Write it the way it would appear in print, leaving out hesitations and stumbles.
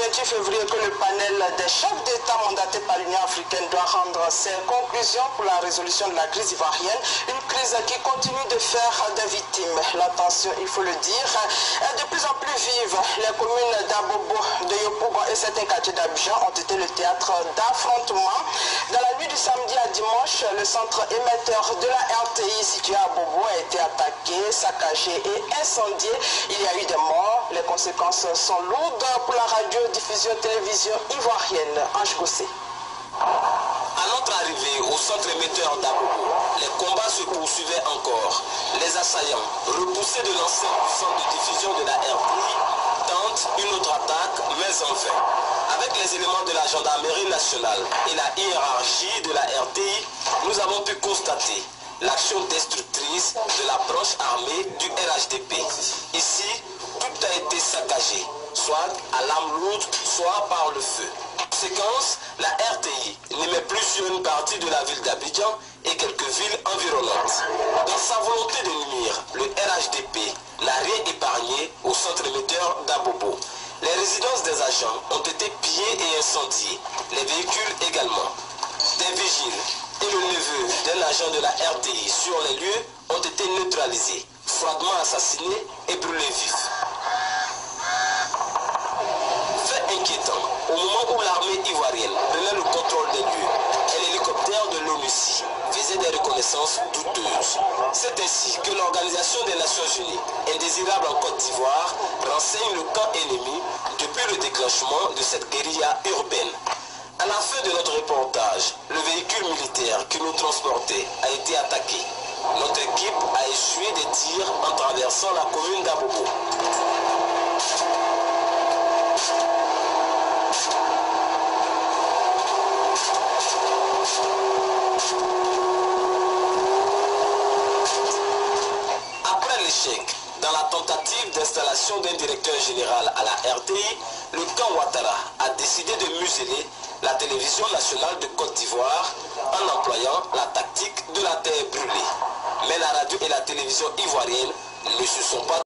28 février que le panel des chefs d'État mandaté par l'Union africaine doit rendre ses conclusions pour la résolution de la crise ivoirienne. Une crise qui continue de faire des victimes. La tension, il faut le dire, est de plus en plus vive. Les communes d'Abobo, de Yopougon et certains quartiers d'Abidjan ont été le théâtre d'affrontements. Dans la nuit du samedi à dimanche, le centre émetteur de la RTI situé à Abobo a été attaqué, saccagé et incendié. Il y a eu des morts. Les conséquences sont lourdes pour la radio-diffusion-télévision ivoirienne. Ange Gossé. À notre arrivée au centre émetteur d'Abobo, les combats se poursuivaient encore. Les assaillants, repoussés de l'enceinte du centre de diffusion de la RTI, tentent une autre attaque, mais en vain. Avec les éléments de la gendarmerie nationale et la hiérarchie de la RTI, nous avons pu constater l'action destructrice de la branche armée du RHDP. Ici, tout a été saccagé, soit à l'arme lourde, soit par le feu. En conséquence, la RTI ne met plus sur une partie de la ville d'Abidjan et quelques villes environnantes. Dans sa volonté de nuire, le RHDP n'a rien épargné au centre émetteur d'Abobo. Les résidences des agents ont été pillées et incendiées, les véhicules également. Des vigiles et le neveu d'un agent de la RTI sur les lieux ont été neutralisés, froidement assassinés et brûlés vifs. Fait inquiétant, au moment où l'armée ivoirienne prenait le contrôle des lieux et l'hélicoptère de l'ONUCI faisait des reconnaissances douteuses. C'est ainsi que l'Organisation des Nations Unies, indésirable en Côte d'Ivoire, renseigne le camp ennemi depuis le déclenchement de cette guérilla urbaine. À la fin de notre reportage, le véhicule militaire qui nous transportait a été attaqué. Notre équipe a essuyé des tirs en traversant la commune d'Abobo. Après l'échec dans la tentative d'installation d'un directeur général à la RTI, le camp Ouattara a décidé de museler la télévision nationale de Côte d'Ivoire en employant la tactique de la terre brûlée. Mais la radio et la télévision ivoirienne ne se sont pas